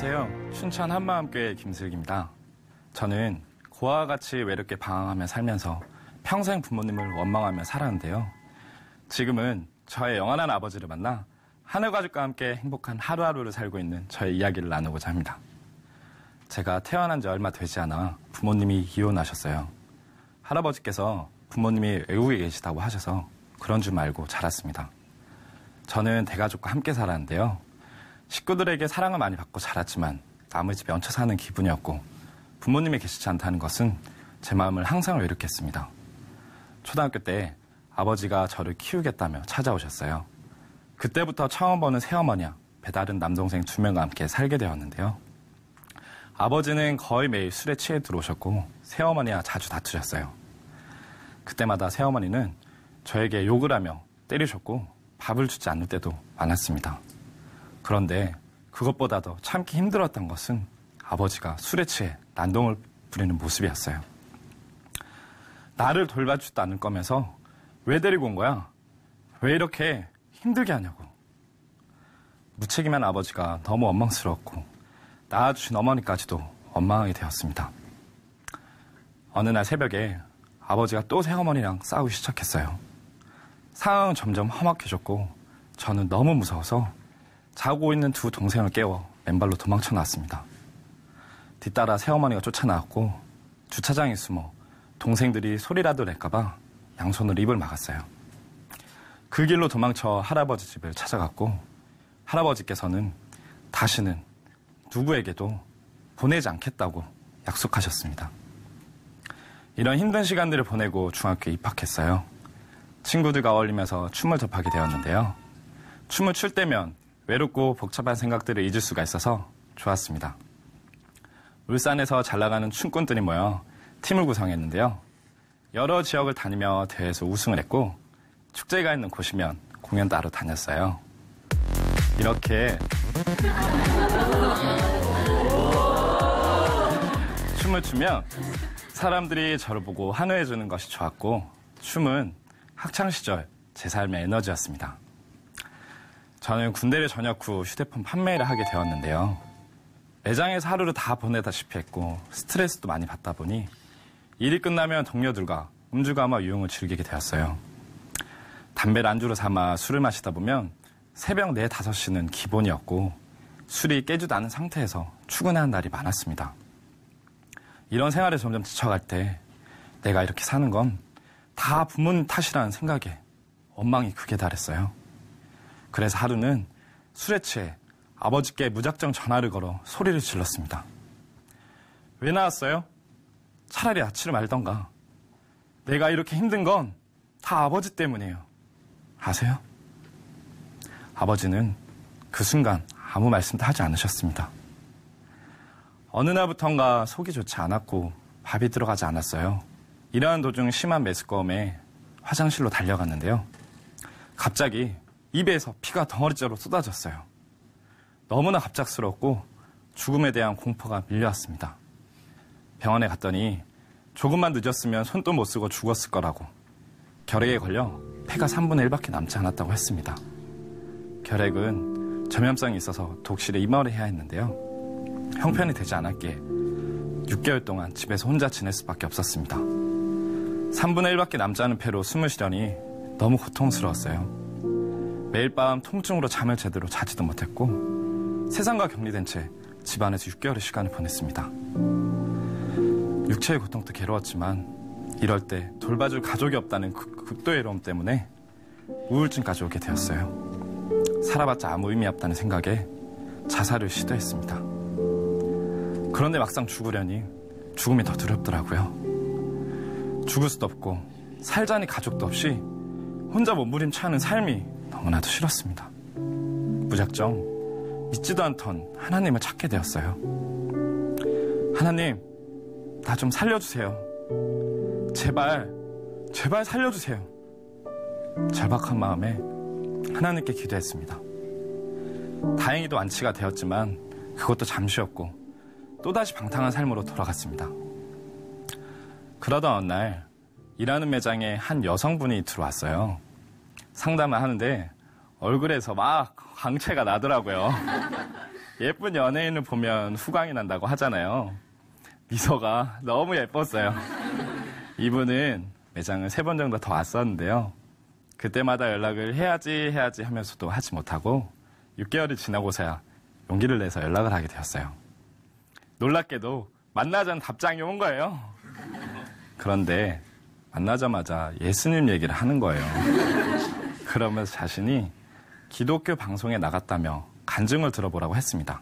안녕하세요. 춘천 한마음교회 김슬기입니다. 저는 고아와 같이 외롭게 방황하며 살면서 평생 부모님을 원망하며 살았는데요. 지금은 저의 영원한 아버지를 만나 하늘가족과 함께 행복한 하루하루를 살고 있는 저의 이야기를 나누고자 합니다. 제가 태어난 지 얼마 되지 않아 부모님이 이혼하셨어요. 할아버지께서 부모님이 외국에 계시다고 하셔서 그런 줄 알고 자랐습니다. 저는 대가족과 함께 살았는데요. 식구들에게 사랑을 많이 받고 자랐지만 남의 집에 얹혀 사는 기분이었고 부모님이 계시지 않다는 것은 제 마음을 항상 외롭게 했습니다. 초등학교 때 아버지가 저를 키우겠다며 찾아오셨어요. 그때부터 처음 보는 새어머니와 배다른 남동생 2명과 함께 살게 되었는데요. 아버지는 거의 매일 술에 취해 들어오셨고 새어머니와 자주 다투셨어요. 그때마다 새어머니는 저에게 욕을 하며 때리셨고 밥을 주지 않을 때도 많았습니다. 그런데 그것보다도 참기 힘들었던 것은 아버지가 술에 취해 난동을 부리는 모습이었어요. 나를 돌봐주지도 않을 거면서 왜 데리고 온 거야? 왜 이렇게 힘들게 하냐고. 무책임한 아버지가 너무 원망스러웠고 낳아주신 어머니까지도 원망하게 되었습니다. 어느 날 새벽에 아버지가 또 새어머니랑 싸우기 시작했어요. 상황은 점점 험악해졌고 저는 너무 무서워서 자고 있는 두 동생을 깨워 맨발로 도망쳐 나왔습니다. 뒤따라 새어머니가 쫓아나왔고 주차장에 숨어 동생들이 소리라도 낼까봐 양손으로 입을 막았어요. 그 길로 도망쳐 할아버지 집을 찾아갔고 할아버지께서는 다시는 누구에게도 보내지 않겠다고 약속하셨습니다. 이런 힘든 시간들을 보내고 중학교에 입학했어요. 친구들과 어울리면서 춤을 접하게 되었는데요. 춤을 출 때면 외롭고 복잡한 생각들을 잊을 수가 있어서 좋았습니다. 울산에서 잘 나가는 춤꾼들이 모여 팀을 구성했는데요. 여러 지역을 다니며 대회에서 우승을 했고 축제가 있는 곳이면 공연 따로 다녔어요. 이렇게 춤을 추면 사람들이 저를 보고 환호해주는 것이 좋았고 춤은 학창시절 제 삶의 에너지였습니다. 저는 군대를 전역 후 휴대폰 판매를 하게 되었는데요. 매장에서 하루를 다 보내다시피 했고 스트레스도 많이 받다 보니 일이 끝나면 동료들과 음주가마 유흥을 즐기게 되었어요. 담배를 안주로 삼아 술을 마시다 보면 새벽 4, 5시는 기본이었고 술이 깨지도 않은 상태에서 출근하는 날이 많았습니다. 이런 생활에 점점 지쳐갈 때 내가 이렇게 사는 건 다 부모님 탓이라는 생각에 원망이 극에 달했어요. 그래서 하루는 술에 취해 아버지께 무작정 전화를 걸어 소리를 질렀습니다. 왜 나왔어요? 차라리 아치를 말던가. 내가 이렇게 힘든 건 다 아버지 때문이에요. 아세요? 아버지는 그 순간 아무 말씀도 하지 않으셨습니다. 어느 날부턴가 속이 좋지 않았고 밥이 들어가지 않았어요. 일하는 도중 심한 메스꺼움에 화장실로 달려갔는데요. 갑자기 입에서 피가 덩어리째로 쏟아졌어요. 너무나 갑작스럽고 죽음에 대한 공포가 밀려왔습니다. 병원에 갔더니 조금만 늦었으면 손도 못 쓰고 죽었을 거라고 결핵에 걸려 폐가 3분의 1밖에 남지 않았다고 했습니다. 결핵은 전염성이 있어서 독실에 입원을 해야 했는데요. 형편이 되지 않았기에 6개월 동안 집에서 혼자 지낼 수밖에 없었습니다. 3분의 1밖에 남지 않은 폐로 숨을 쉬려니 너무 고통스러웠어요. 매일 밤 통증으로 잠을 제대로 자지도 못했고 세상과 격리된 채 집안에서 6개월의 시간을 보냈습니다. 육체의 고통도 괴로웠지만 이럴 때 돌봐줄 가족이 없다는 극도의 외로움 때문에 우울증까지 오게 되었어요. 살아봤자 아무 의미 없다는 생각에 자살을 시도했습니다. 그런데 막상 죽으려니 죽음이 더 두렵더라고요. 죽을 수도 없고 살자니 가족도 없이 혼자 몸부림쳐하는 삶이 너무나도 싫었습니다. 무작정 믿지도 않던 하나님을 찾게 되었어요. 하나님, 나 좀 살려주세요. 제발 살려주세요. 절박한 마음에 하나님께 기도했습니다. 다행히도 완치가 되었지만 그것도 잠시였고 또다시 방탕한 삶으로 돌아갔습니다. 그러던 어느 날 일하는 매장에 한 여성분이 들어왔어요. 상담을 하는데 얼굴에서 막 광채가 나더라고요. 예쁜 연예인을 보면 후광이 난다고 하잖아요. 미소가 너무 예뻤어요. 이분은 매장을 3번 정도 더 왔었는데요. 그때마다 연락을 해야지 하면서도 하지 못하고 6개월이 지나고서야 용기를 내서 연락을 하게 되었어요. 놀랍게도 만나자는 답장이 온 거예요. 그런데 만나자마자 예수님 얘기를 하는 거예요. 그러면서 자신이 기독교 방송에 나갔다며 간증을 들어보라고 했습니다.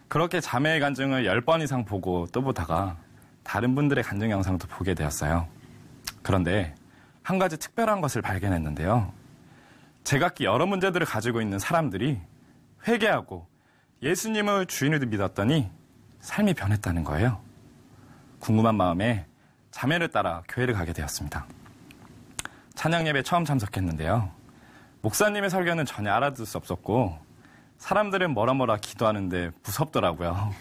그렇게 자매의 간증을 10번 이상 보고 또 보다가 다른 분들의 간증 영상도 보게 되었어요. 그런데 한 가지 특별한 것을 발견했는데요. 제각기 여러 문제들을 가지고 있는 사람들이 회개하고 예수님을 주인으로 믿었더니 삶이 변했다는 거예요. 궁금한 마음에 자매를 따라 교회를 가게 되었습니다. 찬양 예배 처음 참석했는데요. 목사님의 설교는 전혀 알아듣을 수 없었고 사람들은 뭐라 기도하는데 무섭더라고요.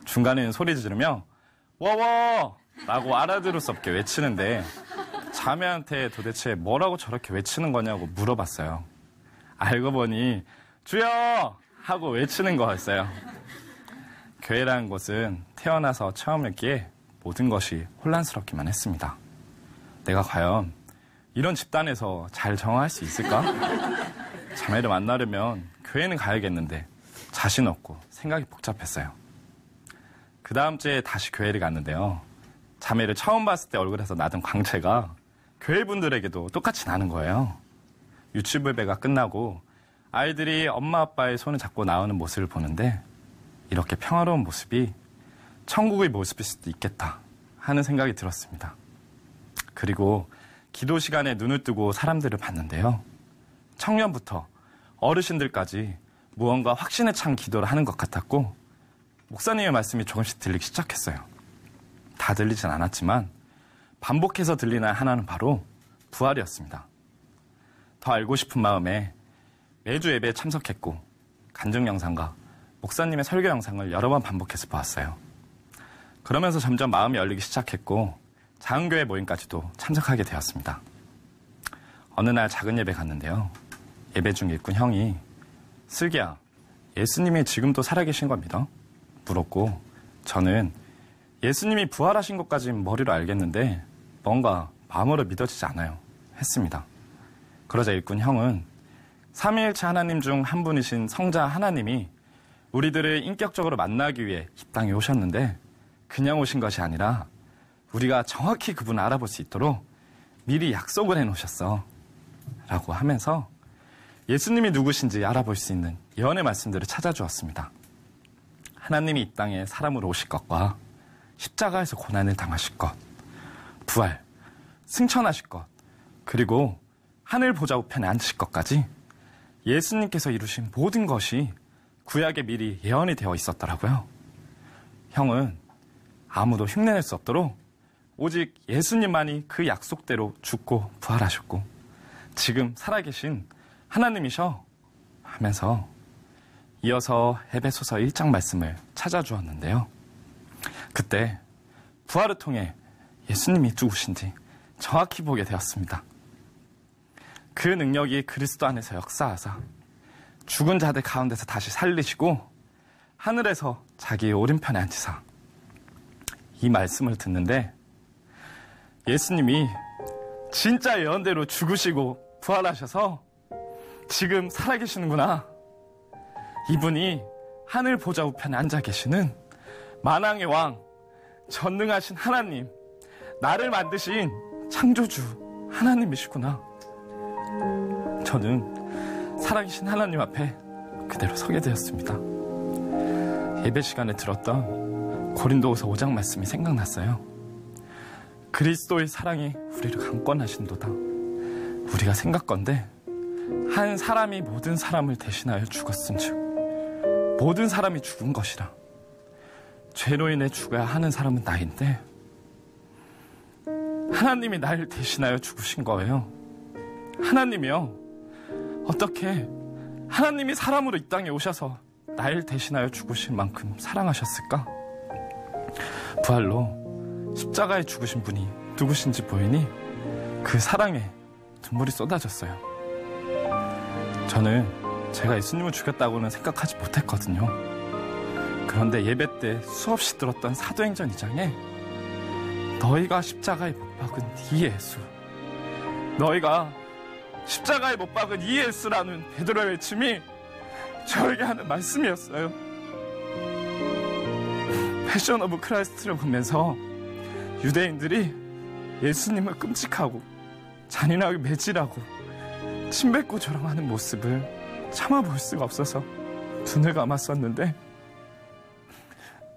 중간에는 소리 지르며 워워! 라고 알아들을 수 없게 외치는데 자매한테 도대체 뭐라고 저렇게 외치는 거냐고 물어봤어요. 알고 보니 주여! 하고 외치는 거였어요. 교회라는 곳은 태어나서 처음이었기에 모든 것이 혼란스럽기만 했습니다. 내가 과연 이런 집단에서 잘 정화할 수 있을까? 자매를 만나려면 교회는 가야겠는데 자신 없고 생각이 복잡했어요. 그 다음 주에 다시 교회를 갔는데요. 자매를 처음 봤을 때 얼굴에서 나던 광채가 교회 분들에게도 똑같이 나는 거예요. 유치부 예배가 끝나고 아이들이 엄마 아빠의 손을 잡고 나오는 모습을 보는데 이렇게 평화로운 모습이 천국의 모습일 수도 있겠다 하는 생각이 들었습니다. 그리고 기도 시간에 눈을 뜨고 사람들을 봤는데요. 청년부터 어르신들까지 무언가 확신에 찬 기도를 하는 것 같았고 목사님의 말씀이 조금씩 들리기 시작했어요. 다 들리진 않았지만 반복해서 들리는 하나는 바로 부활이었습니다. 더 알고 싶은 마음에 매주 예배에 참석했고 간증 영상과 목사님의 설교 영상을 여러 번 반복해서 보았어요. 그러면서 점점 마음이 열리기 시작했고 작은 교회 모임까지도 참석하게 되었습니다. 어느 날 작은 예배 갔는데요. 예배 중 일꾼 형이 슬기야, 예수님이 지금도 살아계신 겁니다. 물었고 저는 예수님이 부활하신 것까지는 머리로 알겠는데 뭔가 마음으로 믿어지지 않아요. 했습니다. 그러자 일꾼 형은 삼위일체 하나님 중 한 분이신 성자 하나님이 우리들을 인격적으로 만나기 위해 이 땅에 오셨는데 그냥 오신 것이 아니라 우리가 정확히 그분을 알아볼 수 있도록 미리 약속을 해놓으셨어. 라고 하면서 예수님이 누구신지 알아볼 수 있는 예언의 말씀들을 찾아주었습니다. 하나님이 이 땅에 사람으로 오실 것과 십자가에서 고난을 당하실 것, 부활, 승천하실 것, 그리고 하늘 보좌 우편에 앉으실 것까지 예수님께서 이루신 모든 것이 구약에 미리 예언이 되어 있었더라고요. 형은 아무도 흉내낼 수 없도록 오직 예수님만이 그 약속대로 죽고 부활하셨고 지금 살아계신 하나님이셔 하면서 이어서 에베소서 1장 말씀을 찾아주었는데요. 그때 부활을 통해 예수님이 누구신지 정확히 보게 되었습니다. 그 능력이 그리스도 안에서 역사하사 죽은 자들 가운데서 다시 살리시고 하늘에서 자기의 오른편에 앉으사 이 말씀을 듣는데 예수님이 진짜 예언대로 죽으시고 부활하셔서 지금 살아계시는구나. 이분이 하늘 보좌 우편에 앉아 계시는 만왕의 왕, 전능하신 하나님, 나를 만드신 창조주 하나님이시구나. 저는 살아계신 하나님 앞에 그대로 서게 되었습니다. 예배 시간에 들었던 고린도후서 5장 말씀이 생각났어요. 그리스도의 사랑이 우리를 강권하신도다. 우리가 생각건대 한 사람이 모든 사람을 대신하여 죽었은즉 모든 사람이 죽은 것이라. 죄로 인해 죽어야 하는 사람은 나인데 하나님이 나를 대신하여 죽으신 거예요. 하나님이요, 어떻게 하나님이 사람으로 이 땅에 오셔서 나를 대신하여 죽으실 만큼 사랑하셨을까? 부활로 십자가에 죽으신 분이 누구신지 보이니 그 사랑에 눈물이 쏟아졌어요. 저는 제가 예수님을 죽였다고는 생각하지 못했거든요. 그런데 예배 때 수없이 들었던 사도행전 2장에 너희가 십자가에 못 박은 이 예수, 너희가 십자가에 못 박은 이 예수라는 베드로의 외침이 저에게 하는 말씀이었어요. 패션 오브 크라이스트를 보면서 유대인들이 예수님을 끔찍하고 잔인하게 매질하고 침뱉고 조롱하는 모습을 참아볼 수가 없어서 눈을 감았었는데,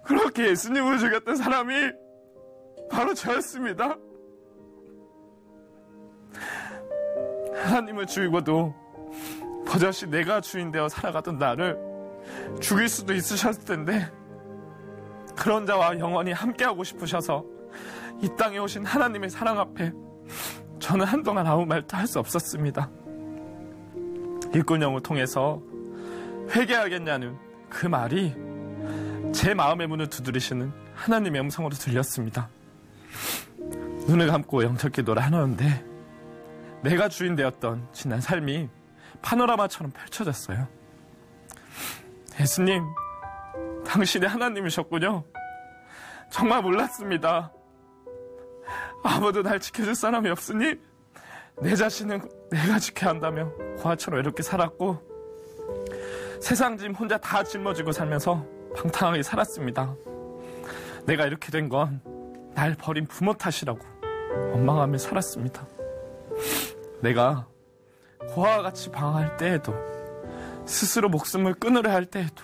그렇게 예수님을 죽였던 사람이 바로 저였습니다. 하나님을 죽이고도 버젓이 내가 주인 되어 살아가던 나를 죽일 수도 있으셨을 텐데, 그런 자와 영원히 함께하고 싶으셔서 이 땅에 오신 하나님의 사랑 앞에 저는 한동안 아무 말도 할 수 없었습니다. 일꾼형을 통해서 회개하겠냐는 그 말이 제 마음의 문을 두드리시는 하나님의 음성으로 들렸습니다. 눈을 감고 영적 기도를 하는데 내가 주인 되었던 지난 삶이 파노라마처럼 펼쳐졌어요. 예수님, 당신이 하나님이셨군요. 정말 몰랐습니다. 아무도 날 지켜줄 사람이 없으니 내 자신은 내가 지켜야 한다며 고아처럼 이렇게 살았고, 세상 짐 혼자 다 짊어지고 살면서 방탕하게 살았습니다. 내가 이렇게 된 건 날 버린 부모 탓이라고 원망하며 살았습니다. 내가 고아와 같이 방황할 때에도, 스스로 목숨을 끊으려 할 때에도,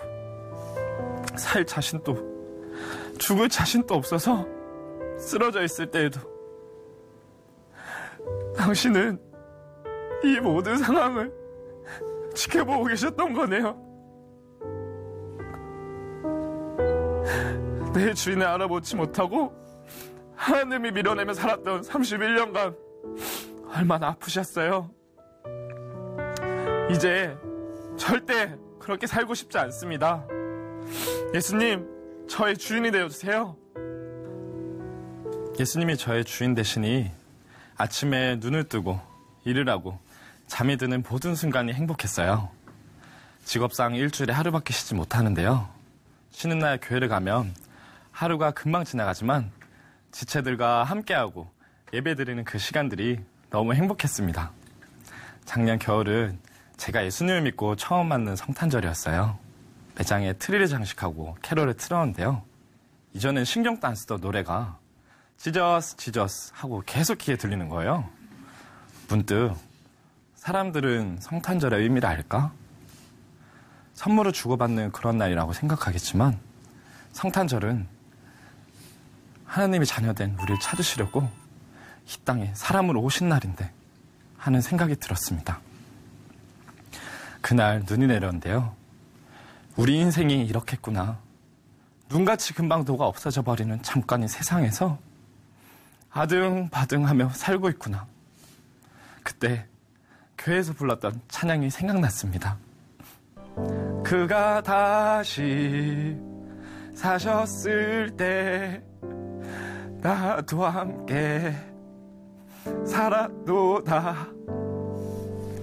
살 자신도 죽을 자신도 없어서 쓰러져 있을 때에도 당신은 이 모든 상황을 지켜보고 계셨던 거네요. 내 주인을 알아보지 못하고 하나님이 밀어내며 살았던 31년간 얼마나 아프셨어요. 이제 절대 그렇게 살고 싶지 않습니다. 예수님, 저의 주인이 되어주세요. 예수님이 저의 주인 되시니 아침에 눈을 뜨고 일을 하고 잠이 드는 모든 순간이 행복했어요. 직업상 일주일에 하루밖에 쉬지 못하는데요. 쉬는 날 교회를 가면 하루가 금방 지나가지만 지체들과 함께하고 예배드리는 그 시간들이 너무 행복했습니다. 작년 겨울은 제가 예수님을 믿고 처음 맞는 성탄절이었어요. 매장에 트리를 장식하고 캐롤을 틀었는데요. 이전엔 신경도 안 쓰던 노래가 지저스 지저스 하고 계속 귀에 들리는 거예요. 문득 사람들은 성탄절의 의미를 알까? 선물을 주고받는 그런 날이라고 생각하겠지만 성탄절은 하나님이 자녀된 우리를 찾으시려고 이 땅에 사람으로 오신 날인데 하는 생각이 들었습니다. 그날 눈이 내렸는데요. 우리 인생이 이렇겠구나. 눈같이 금방 도가 없어져 버리는 잠깐의 세상에서 아등바등하며 살고 있구나. 그때 교회에서 불렀던 찬양이 생각났습니다. 그가 다시 사셨을 때 나도 함께 살았도다.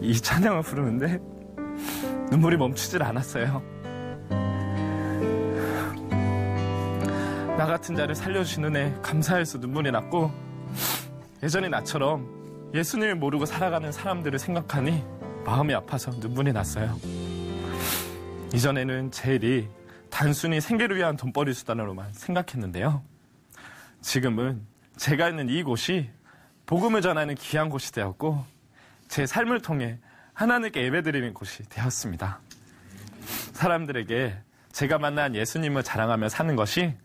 이 찬양을 부르는데 눈물이 멈추질 않았어요. 나 같은 자를 살려주신 은혜 감사해서 눈물이 났고, 예전의 나처럼 예수님을 모르고 살아가는 사람들을 생각하니 마음이 아파서 눈물이 났어요. 이전에는 제 일이 단순히 생계를 위한 돈벌이 수단으로만 생각했는데요. 지금은 제가 있는 이곳이 복음을 전하는 귀한 곳이 되었고, 제 삶을 통해 하나님께 예배드리는 곳이 되었습니다. 사람들에게 제가 만난 예수님을 자랑하며 사는 것이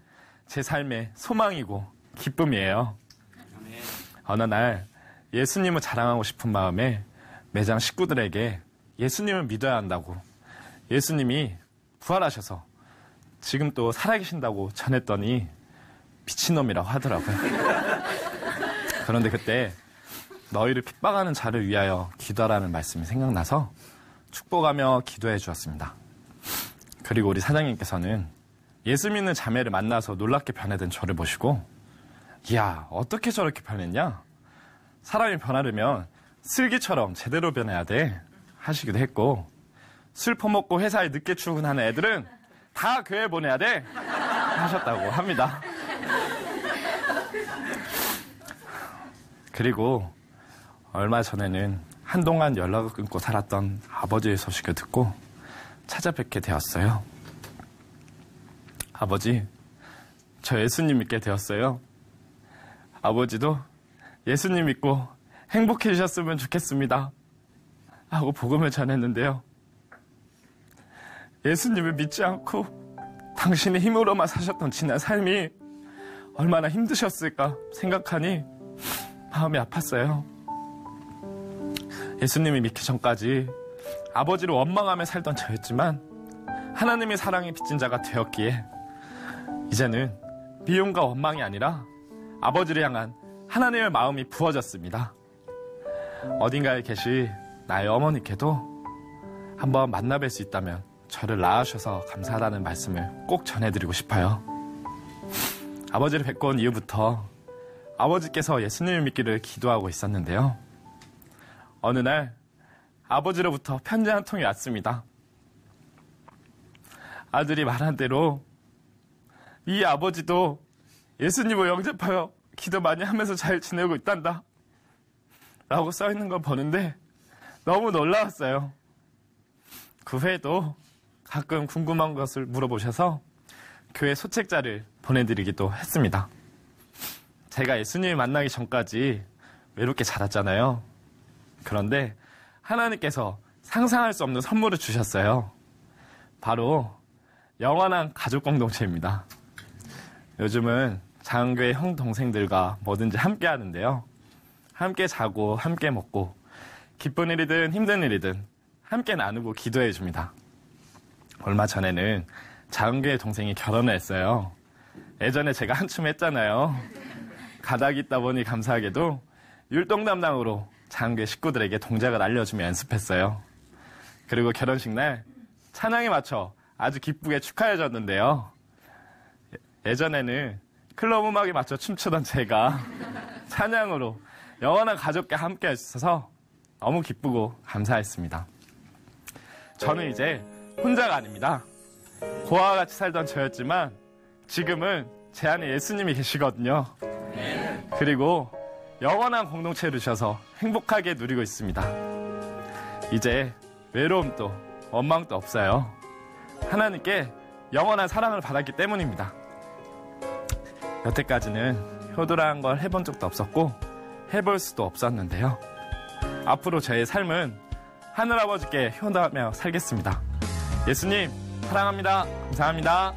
제 삶의 소망이고 기쁨이에요. 어느 날 예수님을 자랑하고 싶은 마음에 매장 식구들에게 예수님을 믿어야 한다고, 예수님이 부활하셔서 지금 또 살아계신다고 전했더니 미친놈이라고 하더라고요. 그런데 그때 너희를 핍박하는 자를 위하여 기도하라는 말씀이 생각나서 축복하며 기도해 주었습니다. 그리고 우리 사장님께서는 예수 믿는 자매를 만나서 놀랍게 변화된 저를 보시고, 이야, 어떻게 저렇게 변했냐? 사람이 변하려면 슬기처럼 제대로 변해야 돼 하시기도 했고, 술 퍼먹고 회사에 늦게 출근하는 애들은 다 교회 보내야 돼 하셨다고 합니다. 그리고 얼마 전에는 한동안 연락을 끊고 살았던 아버지의 소식을 듣고 찾아뵙게 되었어요. 아버지, 저 예수님 믿게 되었어요. 아버지도 예수님 믿고 행복해지셨으면 좋겠습니다 하고 복음을 전했는데요. 예수님을 믿지 않고 당신의 힘으로만 사셨던 지난 삶이 얼마나 힘드셨을까 생각하니 마음이 아팠어요. 예수님을 믿기 전까지 아버지를 원망하며 살던 저였지만 하나님의 사랑에 빚진 자가 되었기에 이제는 미움과 원망이 아니라 아버지를 향한 하나님의 마음이 부어졌습니다. 어딘가에 계시 나의 어머니께도 한번 만나뵐 수 있다면 저를 낳아주셔서 감사하다는 말씀을 꼭 전해드리고 싶어요. 아버지를 뵙고 온 이후부터 아버지께서 예수님을 믿기를 기도하고 있었는데요. 어느 날 아버지로부터 편지 한 통이 왔습니다. 아들이 말한 대로 이 아버지도 예수님을 영접하여 기도 많이 하면서 잘 지내고 있단다 라고 써있는 걸 보는데 너무 놀라웠어요. 그 후에도 가끔 궁금한 것을 물어보셔서 교회 소책자를 보내드리기도 했습니다. 제가 예수님을 만나기 전까지 외롭게 자랐잖아요. 그런데 하나님께서 상상할 수 없는 선물을 주셨어요. 바로 영원한 가족 공동체입니다. 요즘은 장교회 형 동생들과 뭐든지 함께 하는데요. 함께 자고 함께 먹고 기쁜 일이든 힘든 일이든 함께 나누고 기도해 줍니다. 얼마 전에는 장교회 동생이 결혼을 했어요. 예전에 제가 한춤 했잖아요. 가닥이 있다 보니 감사하게도 율동 담당으로 장교회 식구들에게 동작을 알려주며 연습했어요. 그리고 결혼식 날 찬양에 맞춰 아주 기쁘게 축하해 줬는데요. 예전에는 클럽 음악에 맞춰 춤추던 제가 찬양으로 영원한 가족과 함께 할 수 있어서 너무 기쁘고 감사했습니다. 저는 이제 혼자가 아닙니다. 고아와 같이 살던 저였지만 지금은 제 안에 예수님이 계시거든요. 그리고 영원한 공동체를 주셔서 행복하게 누리고 있습니다. 이제 외로움도 원망도 없어요. 하나님께 영원한 사랑을 받았기 때문입니다. 여태까지는 효도라는 걸 해본 적도 없었고 해볼 수도 없었는데요. 앞으로 저의 삶은 하늘아버지께 효도하며 살겠습니다. 예수님 사랑합니다. 감사합니다.